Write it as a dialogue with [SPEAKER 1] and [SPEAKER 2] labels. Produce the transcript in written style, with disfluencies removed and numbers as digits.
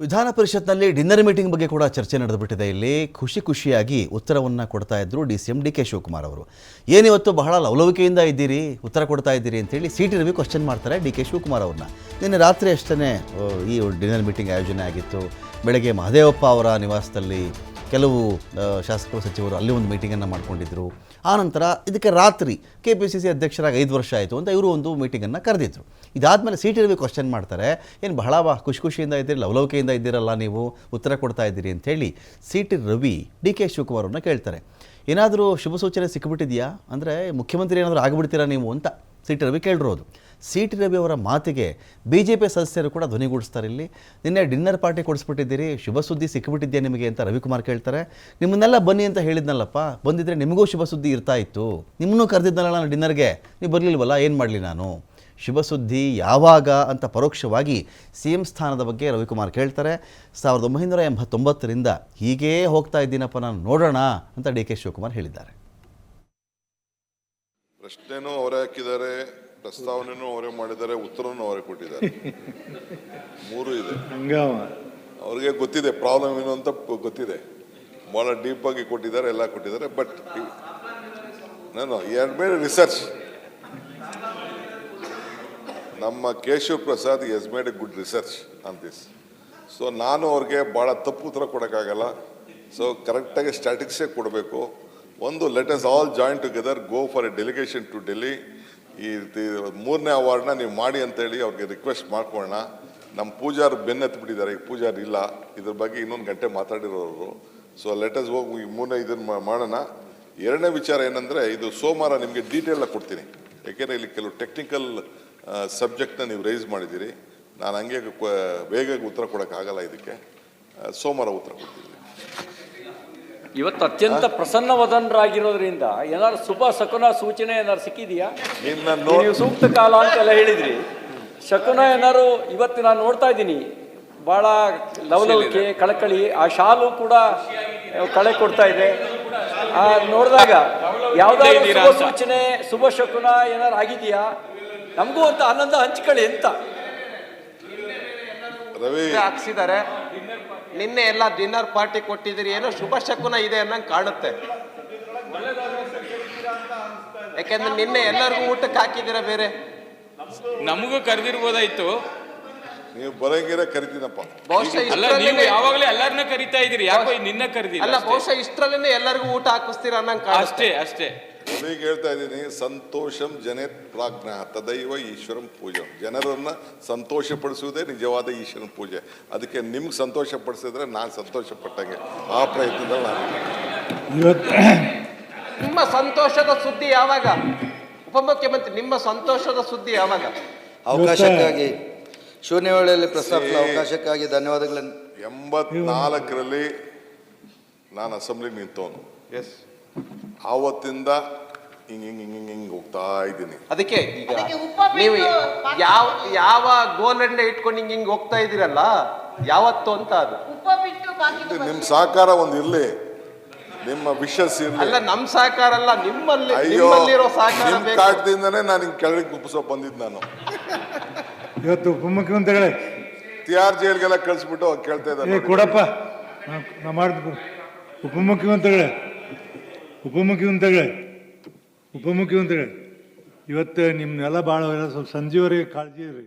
[SPEAKER 1] ವಿಧಾನ ಪರಿಷತ್ನಲ್ಲಿ dinner meeting ಬಗ್ಗೆ ಕೂಡ ಚರ್ಚೆ ನಡೆದುಬಿಟ್ಟಿದೆ. ಇಲ್ಲಿ ಖುಷಿಯಾಗಿ ಉತ್ತರವನ್ನು ಕೊಡ್ತಾ ಇದ್ರು ಡಿ.ಸಿ.ಎಂ ಡಿ.ಕೆ. ಶಿವಕುಮಾರ್ ಅವರು. ಏನಿವತ್ತು ಬಹಳ ಲವಲವಿಕೆಯಿಂದ ಇದ್ದೀರಿ, ಉತ್ತರ ಕೊಡ್ತಾ ಇದ್ದೀರಿ ಅಂತೇಳಿ ಸಿ.ಟಿ. ರವಿ ಕ್ವಶನ್ ಮಾಡ್ತಾರೆ ಡಿ.ಕೆ. ಶಿವಕುಮಾರ್ ಅವ್ರನ್ನ. ನಿನ್ನೆ ರಾತ್ರಿ ಅಷ್ಟೇ ಈ ಡಿನ್ನರ್ ಮೀಟಿಂಗ್ ಆಯೋಜನೆ ಆಗಿತ್ತು. ಬೆಳಗ್ಗೆ ಮಹದೇವಪ್ಪ ಅವರ ನಿವಾಸದಲ್ಲಿ ಕೆಲವು ಶಾಸಕರು ಸಚಿವರು ಅಲ್ಲಿ ಒಂದು ಮೀಟಿಂಗನ್ನು ಮಾಡ್ಕೊಂಡಿದ್ರು. ಆನಂತರ ಇದಕ್ಕೆ ರಾತ್ರಿ KPCC ಅಧ್ಯಕ್ಷರಾಗಿ 5 ವರ್ಷ ಆಯಿತು ಅಂತ ಇವರು ಒಂದು ಮೀಟಿಂಗನ್ನು ಕರೆದಿದ್ರು. ಇದಾದಮೇಲೆ ಸಿ.ಟಿ. ರವಿ ಕ್ವಶನ್ ಮಾಡ್ತಾರೆ, ಏನು ಬಹಳ ಖುಷಿಯಿಂದ ಇದ್ದೀರಿ, ಲವಲವಿಕೆಯಿಂದ ಇದ್ದೀರಲ್ಲ ನೀವು, ಉತ್ತರ ಕೊಡ್ತಾ ಇದ್ದೀರಿ ಅಂಥೇಳಿ ಸಿ.ಟಿ. ರವಿ ಡಿ.ಕೆ. ಶಿವಕುಮಾರ್ ಅವ್ರನ್ನ ಕೇಳ್ತಾರೆ. ಏನಾದರೂ ಶುಭ ಸೂಚನೆ ಸಿಕ್ಕಿಬಿಟ್ಟಿದೆಯಾ, ಅಂದರೆ ಮುಖ್ಯಮಂತ್ರಿ ಏನಾದರೂ ಆಗಿಬಿಡ್ತೀರಾ ನೀವು ಅಂತ ಸಿ.ಟಿ. ರವಿ ಕೇಳಿರೋದು. ಸಿ.ಟಿ. ರವಿ ಅವರ ಮಾತಿಗೆ BJP ಸದಸ್ಯರು ಕೂಡ ಧ್ವನಿಗೂಡಿಸ್ತಾರೆ. ಇಲ್ಲಿ ನಿನ್ನೆ ಡಿನ್ನರ್ ಪಾರ್ಟಿ ಕೊಡಿಸ್ಬಿಟ್ಟಿದ್ದೀರಿ, ಶುಭ ಸುದ್ದಿ ಸಿಕ್ಕಿಬಿಟ್ಟಿದ್ಯಾ ನಿಮಗೆ ಅಂತ ರವಿಕುಮಾರ್ ಕೇಳ್ತಾರೆ. ನಿಮ್ಮನ್ನೆಲ್ಲ ಬನ್ನಿ ಅಂತ ಹೇಳಿದ್ನಲ್ಲಪ್ಪ, ಬಂದಿದ್ದರೆ ನಿಮಗೂ ಶುಭ ಸುದ್ದಿ ಇರ್ತಾ ಇತ್ತು, ನಿಮ್ಮನ್ನೂ ಕರೆದಿದ್ನಲ್ಲ ನಾನು ಡಿನ್ನರ್ಗೆ, ನೀವು ಬರಲಿಲ್ವಲ್ಲ, ಏನು ಮಾಡಲಿ ನಾನು, ಶುಭ ಸುದ್ದಿ ಯಾವಾಗ ಅಂತ ಪರೋಕ್ಷವಾಗಿ CM ಸ್ಥಾನದ ಬಗ್ಗೆ ರವಿಕುಮಾರ್ ಕೇಳ್ತಾರೆ. 1989ರಿಂದ ಹೀಗೇ ಹೋಗ್ತಾ ಇದ್ದೀನಪ್ಪ ನಾನು, ನೋಡೋಣ ಅಂತ ಡಿ.ಕೆ. ಶಿವಕುಮಾರ್ ಹೇಳಿದ್ದಾರೆ.
[SPEAKER 2] ಪ್ರಶ್ನೆನೂ ಅವರೇ ಹಾಕಿದ್ದಾರೆ, ಪ್ರಸ್ತಾವನೆನೂ ಅವರೇ ಮಾಡಿದ್ದಾರೆ, ಉತ್ತರನೂ ಅವರೇ ಕೊಟ್ಟಿದ್ದಾರೆ. ಮೂರು ಇದೆ. ಅವ್ರಿಗೆ ಗೊತ್ತಿದೆ ಪ್ರಾಬ್ಲಮ್ ಏನು ಅಂತ ಗೊತ್ತಿದೆ, ಭಾಳ ಡೀಪ್ ಆಗಿ ಕೊಟ್ಟಿದ್ದಾರೆ, ಎಲ್ಲ ಕೊಟ್ಟಿದ್ದಾರೆ. ಬಟ್ ನಾನು ಮೇಡ್ ರಿಸರ್ಚ್. ನಮ್ಮ Keshav Prasad S made a good research on this. So ನಾನು ಅವ್ರಿಗೆ ಭಾಳ ತಪ್ಪು ಉತ್ತರ ಕೊಡೋಕ್ಕಾಗಲ್ಲ. ಸೊ ಕರೆಕ್ಟಾಗಿ ಸ್ಟ್ಯಾಟಿಕ್ಸೇ ಕೊಡಬೇಕು. ಒಂದು, let us all join together, go for a delegation to Delhi. ಈ 3ನೇ ಅವಾರ್ಡ್ನ ನೀವು ಮಾಡಿ ಅಂತೇಳಿ ಅವ್ರಿಗೆ ರಿಕ್ವೆಸ್ಟ್ ಮಾಡ್ಕೊಳ್ಳೋಣ. ನಮ್ಮ ಪೂಜಾರ್ ಬೆನ್ನತ್ಬಿಟ್ಟಿದ್ದಾರೆ, ಈಗ ಪೂಜಾರ್ ಇಲ್ಲ, ಇದ್ರ ಬಗ್ಗೆ ಇನ್ನೊಂದು ಗಂಟೆ ಮಾತಾಡಿರೋರು. ಸೊ ಲೆಟ್ ಅಸ್ ಹೋಗಿ ಈ 3ನೇ ಇದನ್ನು ಮಾಡೋಣ. 2ನೇ ವಿಚಾರ ಏನಂದರೆ, ಇದು ಸೋಮವಾರ ನಿಮಗೆ ಡೀಟೇಲಾಗಿ ಕೊಡ್ತೀನಿ, ಯಾಕೆಂದರೆ ಇಲ್ಲಿ ಕೆಲವು ಟೆಕ್ನಿಕಲ್ ಸಬ್ಜೆಕ್ಟ್ನ ನೀವು ರೈಸ್ ಮಾಡಿದ್ದೀರಿ. ನಾನು ಹಂಗೆ ಬೇಗ ಉತ್ತರ ಕೊಡೋಕ್ಕಾಗಲ್ಲ, ಇದಕ್ಕೆ ಸೋಮವಾರ ಉತ್ತರ ಕೊಡ್ತೀನಿ.
[SPEAKER 3] ಇವತ್ತು ಅತ್ಯಂತ ಪ್ರಸನ್ನವದನರಾಗಿರೋದ್ರಿಂದ ಏನಾದ್ರು ಶುಭ ಶಕುನ ಸೂಚನೆ ಏನಾದ್ರು ಸಿಕ್ಕಿದೆಯಾ? ನೀವು ಸೂಕ್ತ ಕಾಲ ಅಂತೆಲ್ಲ ಹೇಳಿದ್ರಿ, ಶಕುನ ಏನಾದ್ರು ಇವತ್ತು ನಾನು ನೋಡ್ತಾ ಇದ್ದೀನಿ, ಭಾಳ ಲವಲವಿಕೆ, ಕಳಕಳಿ, ಆ ಶಾಲು ಕೂಡ ಕಳೆ ಕೊಡ್ತಾ ಇದೆ. ನೋಡಿದಾಗ ಯಾವುದಾದ್ರು ಶುಭ ಸೂಚನೆ, ಶುಭ ಶಕುನ ಏನಾದ್ರು ಆಗಿದೆಯಾ? ನಮಗೂ ಅಂತ ಆನಂದ ಹಂಚ್ಕೊಳ್ಳಿ ಅಂತ
[SPEAKER 2] ರವಿ
[SPEAKER 4] ಹಾಕ್ಸಿದ್ದಾರೆ. ನಿನ್ನೆ ಎಲ್ಲ ಡಿನ್ನರ್ ಪಾರ್ಟಿ ಕೊಟ್ಟಿದ್ದೀರಿ, ಏನೋ ಶುಭ ಶಕುನ ಇದೆ ಅನ್ನಂಗೆ ಕಾಣುತ್ತೆ. ಯಾಕೆಂದ್ರೆ ನಿನ್ನೆ ಎಲ್ಲರಿಗೂ ಊಟಕ್ಕೆ ಹಾಕಿದ್ದೀರಾ, ಬೇರೆ
[SPEAKER 5] ನಮಗೂ ಕರೆದಿರ್ಬೋದಾಯ್ತು.
[SPEAKER 2] ನೀವು ಬರಂಗಿರ ಕರಿತೀನಪ್ಪ.
[SPEAKER 4] ಬಹುಶಃ
[SPEAKER 5] ನೀವು ಯಾವಾಗಲೇ ಎಲ್ಲರನ್ನೂ ಕರಿತಾ ಇದೀರಿ, ಯಾಕೋ ನಿನ್ನ ಕರೆದಿಲ್ಲ.
[SPEAKER 4] ಅಲ್ಲ, ಬಹುಶಃ ಇಷ್ಟರಲ್ಲೇ ಎಲ್ಲರಿಗೂ ಊಟ ಹಾಕಿಸ್ತೀರಾ ಅನ್ನಂಗೆ ಕಾಣುತ್ತೆ.
[SPEAKER 5] ಅಷ್ಟೇ.
[SPEAKER 2] ರವಿಗೆ ಹೇಳ್ತಾ ಇದ್ದೀನಿ, ಸಂತೋಷಂ ಜನೇತ್ ಪ್ರಾಜ್ಞ ತದೈವ ಈಶ್ವರಂ ಪೂಜೆ. ಜನರನ್ನ ಸಂತೋಷ ಪಡಿಸುವುದೇ ನಿಜವಾದ ಈಶ್ವರನ ಪೂಜೆ. ಅದಕ್ಕೆ ನಿಮ್ಗೆ ಸಂತೋಷ ಪಡಿಸಿದ್ರೆ ನಾನು ಸಂತೋಷ ಪಟ್ಟಂಗೆ. ಆ ಪ್ರಯತ್ನದಲ್ಲಿ ನಾನು
[SPEAKER 4] ನಿಮ್ಮ ಸಂತೋಷದ ಸುದ್ದಿ ಯಾವಾಗ ಉಪಮುಖ್ಯಮಂತ್ರಿ? ನಿಮ್ಮ ಸಂತೋಷದ ಸುದ್ದಿ ಯಾವಾಗ?
[SPEAKER 6] ಅವಕಾಶಕ್ಕಾಗಿ ಶೂನ್ಯ ವೇಳೆಯಲ್ಲಿ ಪ್ರಸ್ತಾಪಿಸಿದ ಅವಕಾಶಕ್ಕಾಗಿ ಧನ್ಯವಾದಗಳನ್ನು.
[SPEAKER 2] 84ರಲ್ಲಿ ನಾನು ಅಸೆಂಬ್ಲಿಗೆ ನಿಂತವನು. ಎಸ್, ಆವತ್ತಿಂದ ಹಿಂಗೆ ಹೋಗ್ತಾ ಇದ್ದೀನಿ.
[SPEAKER 4] ಅದಕ್ಕೆ ಈಗ ನೀವು ಯಾವ ಗೋಲಂಡೆ ಇಟ್ಕೊಂಡು ಹಿಂಗೆ ಹೋಗ್ತಾ ಇದ್ದೀರಲ್ಲ, ಯಾವತ್ತು ಅಂತ ಅದು
[SPEAKER 2] ನಿಮ್ಮ ಸಹಕಾರ ಒಂದು ಇರ್ಲಿ, ನಿಮ್ಮ ವಿಶಸ್ ಇರ್ಲಿ.
[SPEAKER 4] ಅಲ್ಲ, ನಮ್ಮ ಸಹಕಾರ ಅಲ್ಲ, ನಿಮ್ಮಲ್ಲಿ
[SPEAKER 2] ಅಯ್ಯೋ,
[SPEAKER 4] ಸಹಕಾರ
[SPEAKER 2] ನಿಮ್ಮ ಕಾಟದಿಂದನೇ ನಾನು ಹಿಂಗೆ ಕೆಳಗೆ ಕುಪ್ಸೋ ಬಂದಿದ್ದು. ನಾನು
[SPEAKER 7] ಇವತ್ತು ಉಪಮುಖ್ಯಮಂತ್ರಿಗಳೇ
[SPEAKER 2] ತಿಹಾರ್ ಜೈಲ್ಗೆಲ್ಲ ಕಳಿಸ್ಬಿಟ್ಟು ಕೇಳ್ತಾ ಇದ್ದಾರೆ
[SPEAKER 7] ಕೊಡಪ್ಪ, ನಾ ಮಾಡಿದ್ ಉಪಮುಖ್ಯಮಂತ್ರಿಗಳೇ ಇವತ್ತು ನಿಮ್ಮನ್ನೆಲ್ಲ ಭಾಳ ಸ್ವಲ್ಪ ಸಂಜೆವರೆಗೆ ಕಾಳಜಿ ಇರ್ರಿ.